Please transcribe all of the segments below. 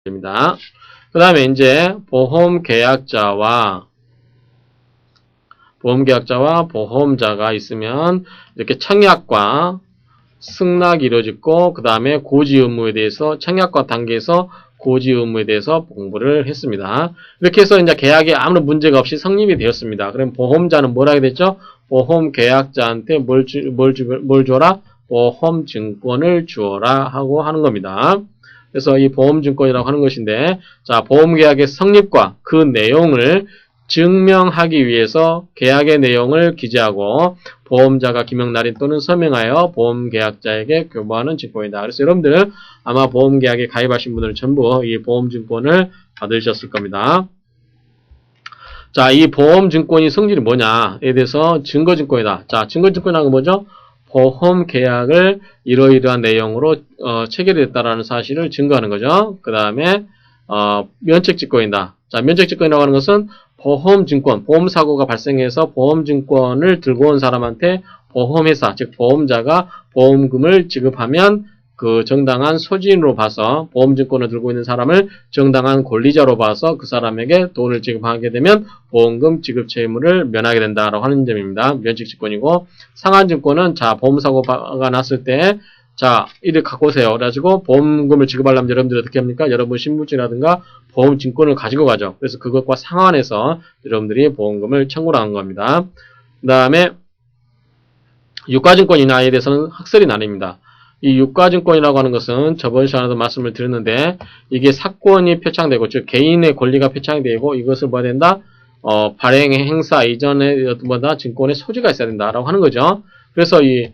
됩니다. 그 다음에 이제 보험계약자와 보험자가 있으면 이렇게 청약과 승낙이 이루어졌고 그 다음에 고지 의무에 대해서 청약과 단계에서 고지 의무에 대해서 공부를 했습니다. 이렇게 해서 이제 계약에 아무런 문제가 없이 성립이 되었습니다. 그럼 보험자는 뭘 하게 됐죠? 보험계약자한테 뭘 줘라? 보험증권을 주어라 하고 하는 겁니다. 그래서 이 보험증권이라고 하는 것인데, 자, 보험계약의 성립과 그 내용을 증명하기 위해서 계약의 내용을 기재하고 보험자가 기명 날인 또는 서명하여 보험계약자에게 교부하는 증권이다. 그래서 여러분들 아마 보험계약에 가입하신 분들은 전부 이 보험증권을 받으셨을 겁니다. 자, 이 보험증권이 성질이 뭐냐에 대해서 증거증권이다. 자, 증거증권이라는 건 뭐죠? 보험계약을 이러이러한 내용으로 체결이 됐다라는 사실을 증거하는 거죠. 그 다음에 면책증권이다. 자, 면책증권이라고 하는 것은 보험증권, 보험사고가 발생해서 보험증권을 들고 온 사람한테 보험회사, 즉 보험자가 보험금을 지급하면 그 정당한 소지인으로 봐서 보험증권을 들고 있는 사람을 정당한 권리자로 봐서 그 사람에게 돈을 지급하게 되면 보험금 지급 채무를 면하게 된다라고 하는 점입니다. 면책증권이고, 상환증권은 자, 보험사고가 났을 때 자, 이를 갖고 오세요. 그래가지고 보험금을 지급하려면 여러분들이 어떻게 합니까? 여러분 신분증이라든가 보험증권을 가지고 가죠. 그래서 그것과 상환해서 여러분들이 보험금을 청구를 하는 겁니다. 그 다음에 유가증권이나에 대해서는 학설이 나뉩니다. 이 유가증권이라고 하는 것은 저번 시간에도 말씀을 드렸는데 이게 사건이 표창되고 즉 개인의 권리가 표창되고 이것을 뭐야 된다? 발행 행사 이전에 보다 증권의 소지가 있어야 된다라고 하는 거죠. 그래서 이제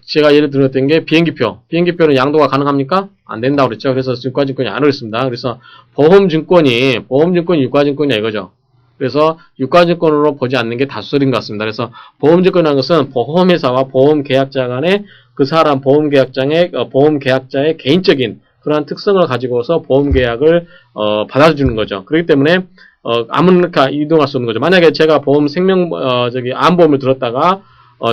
제가 예를 들었던 게 비행기표는 양도가 가능합니까? 안 된다고 그랬죠. 그래서 유가증권이 안 어렵습니다. 그래서 보험증권이 유가증권이냐 이거죠. 그래서 유가증권으로 보지 않는 게 다수설인 것 같습니다. 그래서 보험증권이라는 것은 보험회사와 보험계약자 간의 그 사람 보험계약자의 개인적인 그러한 특성을 가지고서 보험계약을 받아주는 거죠. 그렇기 때문에 아무나 이동할 수 없는 거죠. 만약에 제가 암보험을 들었다가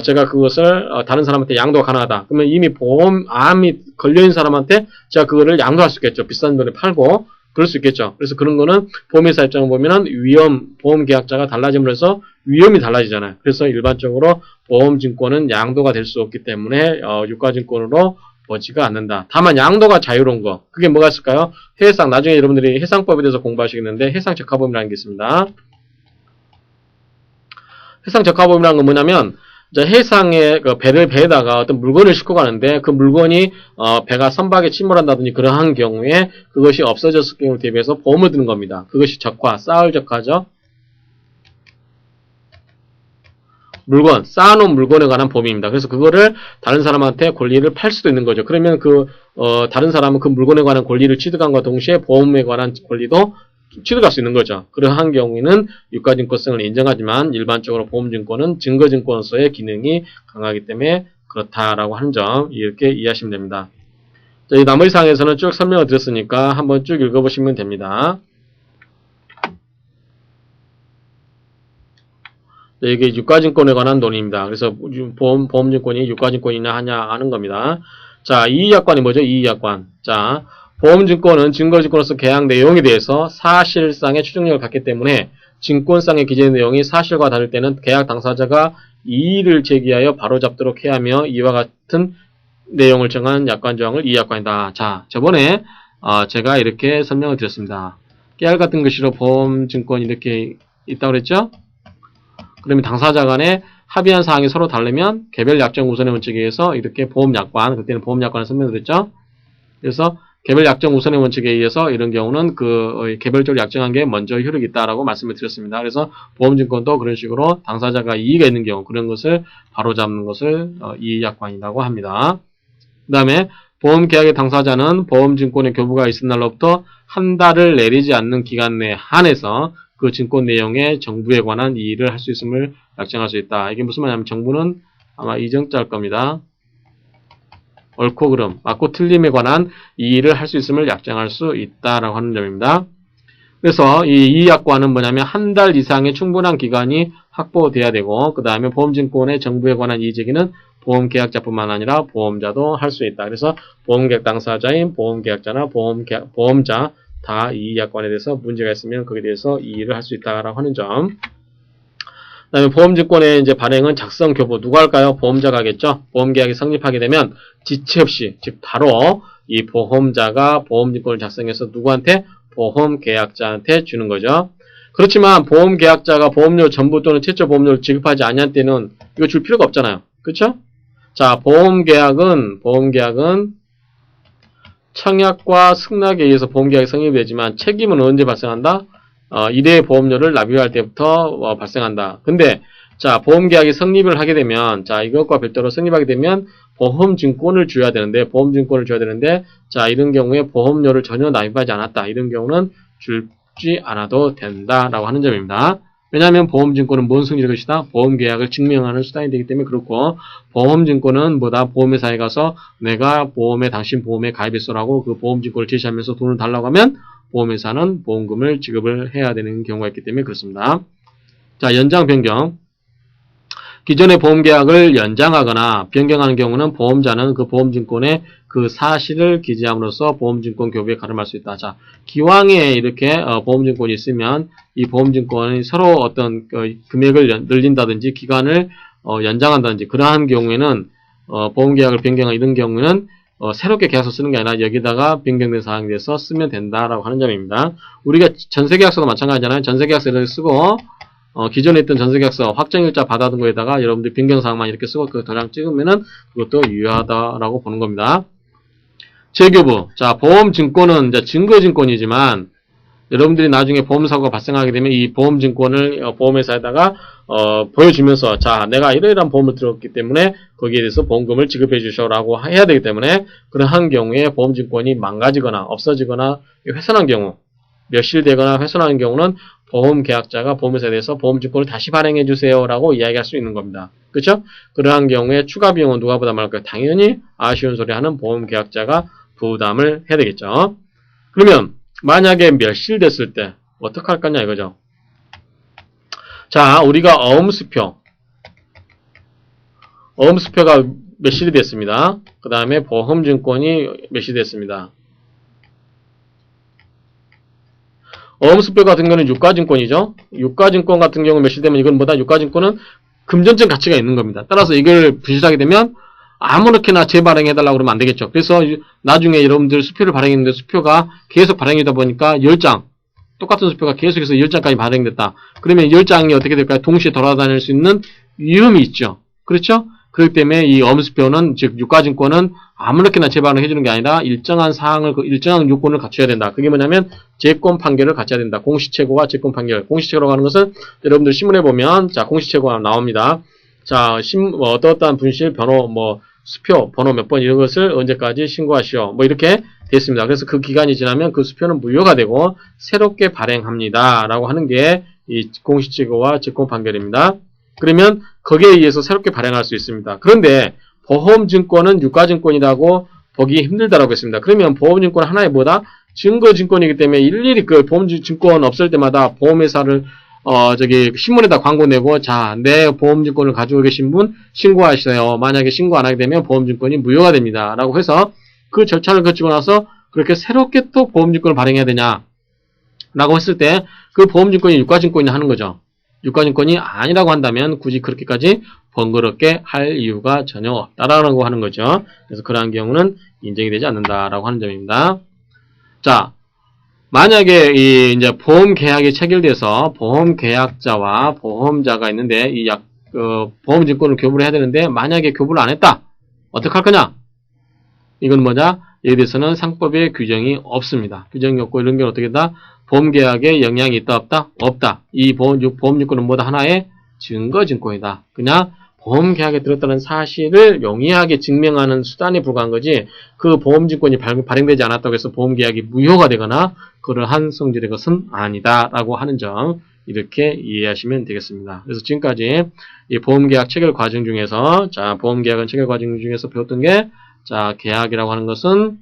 제가 그것을 다른 사람한테 양도가 가능하다. 그러면 이미 암이 걸려있는 사람한테 제가 그거를 양도할 수 있겠죠. 비싼 돈에 팔고 그럴 수 있겠죠. 그래서 그런 거는 보험회사 입장을 보면은 보험계약자가 달라짐으로 해서 위험이 달라지잖아요. 그래서 일반적으로 보험증권은 양도가 될 수 없기 때문에 유가증권으로 보지가 않는다. 다만 양도가 자유로운 거. 그게 뭐가 있을까요? 해상, 나중에 여러분들이 해상법에 대해서 공부하시겠는데 해상적합범위라는 게 있습니다. 해상적합범위라는 건 뭐냐면 해상에 배에다가 어떤 물건을 싣고 가는데 그 물건이 배가 선박에 침몰한다든지 그러한 경우에 그것이 없어졌을 경우에 대비해서 보험을 드는 겁니다. 그것이 쌓을 적하죠. 쌓아놓은 물건에 관한 보험입니다. 그래서 그거를 다른 사람한테 권리를 팔 수도 있는 거죠. 그러면 다른 사람은 그 물건에 관한 권리를 취득한과 동시에 보험에 관한 권리도 취득할 수 있는 거죠. 그러한 경우에는 유가증권성을 인정하지만 일반적으로 보험증권은 증거증권서의 기능이 강하기 때문에 그렇다라고 하는 점 이렇게 이해하시면 됩니다. 자, 이 나머지 사항에서는 쭉 설명을 드렸으니까 한번 쭉 읽어보시면 됩니다. 이게 유가증권에 관한 논의입니다. 그래서 보험증권이 유가증권이냐 하는 겁니다. 자, 이의약관이 뭐죠? 이의약관. 자, 보험증권은 증거증권으로서 계약 내용에 대해서 사실상의 추정력을 갖기 때문에 증권상의 기재 내용이 사실과 다를 때는 계약 당사자가 이의를 제기하여 바로잡도록 해야 하며 이와 같은 내용을 정한 약관 조항을 이의약관이다. 자, 저번에 제가 이렇게 설명을 드렸습니다. 깨알 같은 글씨로 보험증권 이렇게 있다고 그랬죠? 그러면 당사자 간에 합의한 사항이 서로 다르면 개별 약정 우선의 원칙에 의해서 이렇게 보험약관, 그때는 보험약관을 설명드렸죠? 그래서 개별 약정 우선의 원칙에 의해서 이런 경우는 개별적으로 약정한 게 먼저 효력이 있다라고 말씀을 드렸습니다. 그래서 보험증권도 그런 식으로 당사자가 이의가 있는 경우 그런 것을 바로잡는 것을 이의약관이라고 합니다. 그 다음에 보험계약의 당사자는 보험증권의 교부가 있은 날로부터 한 달을 내리지 않는 기간 내에 한해서 그 증권 내용에 정부에 관한 이의를 할 수 있음을 약정할 수 있다. 이게 무슨 말이냐면 정부는 아마 이정자일 겁니다. 옳고 그름, 맞고 틀림에 관한 이의를 할 수 있음을 약정할 수 있다라고 하는 점입니다. 그래서 이 이의약관은 뭐냐면 한 달 이상의 충분한 기간이 확보돼야 되고, 그 다음에 보험증권의 정부에 관한 이의제기는 보험계약자뿐만 아니라 보험자도 할 수 있다. 그래서 보험계약 당사자인 보험계약자나 보험자 다 이의약관에 대해서 문제가 있으면 거기에 대해서 이의를 할 수 있다라고 하는 점. 그 다음에 보험증권의 이제 발행은 작성 교부 누가 할까요? 보험자가 하겠죠. 보험계약이 성립하게 되면 지체 없이, 즉 바로 이 보험자가 보험증권을 작성해서 누구한테? 보험계약자한테 주는 거죠. 그렇지만 보험계약자가 보험료 전부 또는 최초 보험료를 지급하지 않을 때는 이거 줄 필요가 없잖아요. 그렇죠? 자, 보험계약은 청약과 승낙에 의해서 보험계약이 성립이 되지만 책임은 언제 발생한다? 1회 보험료를 납입할 때부터 발생한다. 근데 자, 보험계약이 성립을 하게 되면, 자, 이것과 별도로 성립하게 되면 보험증권을 줘야 되는데, 자, 이런 경우에 보험료를 전혀 납입하지 않았다. 이런 경우는 주지 않아도 된다라고 하는 점입니다. 왜냐하면 보험증권은 뭔 승리일 것이다? 보험계약을 증명하는 수단이 되기 때문에 그렇고, 보험증권은 뭐다? 보험회사에 가서 내가 당신 보험에 가입했어라고 그 보험증권을 제시하면서 돈을 달라고 하면 보험회사는 보험금을 지급을 해야 되는 경우가 있기 때문에 그렇습니다. 자, 연장 변경. 기존의 보험계약을 연장하거나 변경하는 경우는 보험자는 그 보험증권에 그 사실을 기재함으로써 보험증권 교부에 가름할 수 있다. 자, 기왕에 이렇게 보험증권이 있으면 이 보험증권이 서로 어떤 금액을 늘린다든지 기간을 연장한다든지 그러한 경우에는 보험계약을 변경한 이런 경우에는 새롭게 계약서 쓰는 게 아니라 여기다가 변경된 사항에 대해서 쓰면 된다라고 하는 점입니다. 우리가 전세계약서도 마찬가지잖아요. 전세계약서를 쓰고 기존에 있던 전세계약서 확정일자 받아둔 거에다가 여러분들 변경사항만 이렇게 쓰고 그 도장 찍으면은 그것도 유효하다라고 보는 겁니다. 재교부. 자, 보험증권은 이제 증거증권이지만 여러분들이 나중에 보험사고가 발생하게 되면 이 보험증권을 보험회사에다가 보여주면서 자, 내가 이러이러한 보험을 들었기 때문에 거기에 대해서 보험금을 지급해 주셔라고 해야 되기 때문에 그러한 경우에 보험증권이 망가지거나 없어지거나 훼손한 경우 멸실되거나 훼손하는 경우는 보험계약자가 보험회사에 대해서 보험증권을 다시 발행해 주세요라고 이야기할 수 있는 겁니다. 그렇죠? 그러한 경우에 추가 비용은 누가 부담할까요? 당연히 아쉬운 소리 하는 보험계약자가 부담을 해야 되겠죠. 그러면 만약에 멸실됐을 때 어떻게 할 거냐 이거죠. 자, 우리가 어음수표가 멸실이 됐습니다. 그 다음에 보험증권이 멸실됐습니다. 어음수표 같은 경우는 유가증권이죠. 유가증권 같은 경우 멸실되면 이건 뭐다? 유가증권은 금전적 가치가 있는 겁니다. 따라서 이걸 부실하게 되면 아무렇게나 재발행해달라고 그러면 안 되겠죠. 그래서 나중에 여러분들 수표를 발행했는데 수표가 계속 발행이다 보니까 10장, 똑같은 수표가 계속해서 10장까지 발행됐다. 그러면 10장이 어떻게 될까요? 동시에 돌아다닐 수 있는 위험이 있죠. 그렇죠? 그렇기 때문에 이 어음수표는, 즉 유가증권은 아무렇게나 재발행을 해주는 게 아니라 일정한 사항을, 일정한 요건을 갖춰야 된다. 그게 뭐냐면 재권 판결을 갖춰야 된다. 공시채고와 재권 판결. 공시채고라고 하는 것은 여러분들 신문에 보면 자, 공시채고가 나옵니다. 자, 어떠한 분실, 수표, 번호 몇 번 이런 것을 언제까지 신고하시오. 이렇게 됐습니다. 그래서 그 기간이 지나면 그 수표는 무효가 되고 새롭게 발행합니다. 라고 하는 게 이 공시채고와 재권 판결입니다. 그러면 거기에 의해서 새롭게 발행할 수 있습니다. 그런데 보험증권은 유가증권이라고 보기 힘들다라고 했습니다. 그러면 보험증권 하나의 뭐다? 증거증권이기 때문에 일일이 그 보험증권 없을 때마다 보험회사를 신문에다 광고 내고, 자, 내 보험증권을 가지고 계신 분 신고하세요. 만약에 신고 안 하게 되면 보험증권이 무효가 됩니다. 라고 해서 그 절차를 거치고 나서 그렇게 새롭게 또 보험증권을 발행해야 되냐? 라고 했을 때 그 보험증권이 유가증권이 하는 거죠. 유가증권이 아니라고 한다면 굳이 그렇게까지 번거롭게 할 이유가 전혀 없다라고 하는 거죠. 그래서 그러한 경우는 인정이 되지 않는다라고 하는 점입니다. 자, 만약에 이제 보험 계약이 체결돼서 보험 계약자와 보험자가 있는데 보험증권을 교부를 해야 되는데 만약에 교부를 안 했다. 어떻게 할 거냐? 이건 뭐냐? 여기에 대해서는 상법에 규정이 없습니다. 규정이 없고 이런 경우 어떻게 된다? 보험계약에 영향이 있다 없다? 없다. 이 보험증권은 뭐다? 하나의 증거증권이다. 그냥 보험계약에 들었다는 사실을 용이하게 증명하는 수단에 불과한 거지 그 보험증권이 발행되지 않았다고 해서 보험계약이 무효가 되거나 그러한 성질의 것은 아니다 라고 하는 점 이렇게 이해하시면 되겠습니다. 그래서 지금까지 이 보험계약 체결 과정 중에서 자, 보험계약은 체결 과정 중에서 배웠던 게 자, 계약이라고 하는 것은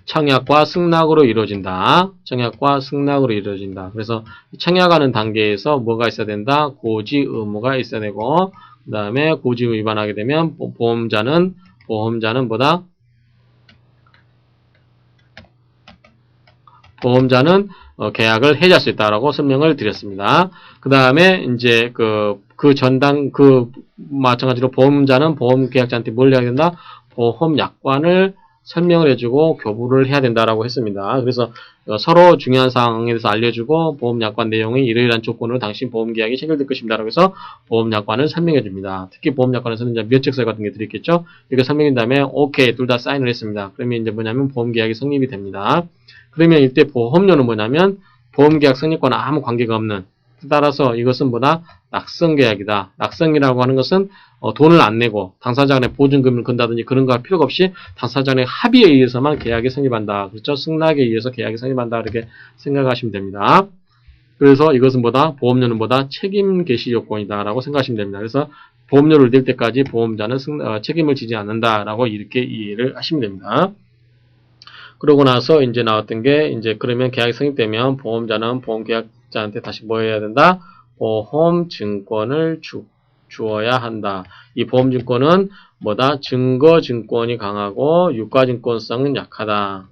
청약과 승낙으로 이루어진다. 청약과 승낙으로 이루어진다. 그래서 청약하는 단계에서 뭐가 있어야 된다? 고지 의무가 있어야 되고, 그 다음에 고지 의무 위반하게 되면 보험자는 뭐다? 보험자는 계약을 해지할 수 있다라고 설명을 드렸습니다. 그 다음에 이제 마찬가지로 보험자는 보험계약자한테 뭘 해야 된다? 보험약관을 설명을 해주고 교부를 해야 된다라고 했습니다. 그래서 서로 중요한 사항에 대해서 알려주고 보험약관 내용이 이러이러한 조건으로 당신 보험계약이 체결될 것입니다라고 해서 보험약관을 설명해 줍니다. 특히 보험약관에서는 이제 면책서 같은 게 들어있겠죠. 이렇게 설명한 다음에 오케이 둘 다 사인을 했습니다. 그러면 이제 뭐냐면 보험계약이 성립이 됩니다. 그러면 이때 보험료는 뭐냐면 보험계약 성립과는 아무 관계가 없는, 따라서 이것은 뭐다? 낙성계약이다. 낙성이라고 하는 것은 돈을 안 내고 당사자 간에 보증금을 건다든지 그런 거 할 필요가 없이 당사자 간의 합의에 의해서만 계약이 성립한다. 그렇죠? 승낙에 의해서 계약이 성립한다. 이렇게 생각하시면 됩니다. 그래서 이것은 뭐다? 보험료는 뭐다? 책임 개시 요건이다. 라고 생각하시면 됩니다. 그래서 보험료를 낼 때까지 보험자는 책임을 지지 않는다라고 이렇게 이해를 하시면 됩니다. 그러고 나서 이제 나왔던 게 이제 그러면 계약이 성립되면 보험자는 보험계약자한테 다시 뭐 해야 된다? 보험증권을 주어야 한다. 이 보험증권은 뭐다? 증거증권이 강하고 유가증권성은 약하다.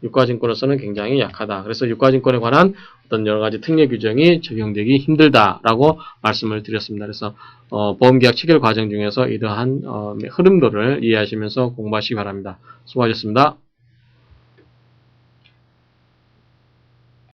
유가증권으로서는 굉장히 약하다. 그래서 유가증권에 관한 어떤 여러 가지 특례 규정이 적용되기 힘들다라고 말씀을 드렸습니다. 그래서 보험계약 체결 과정 중에서 이러한 흐름도를 이해하시면서 공부하시기 바랍니다. 수고하셨습니다.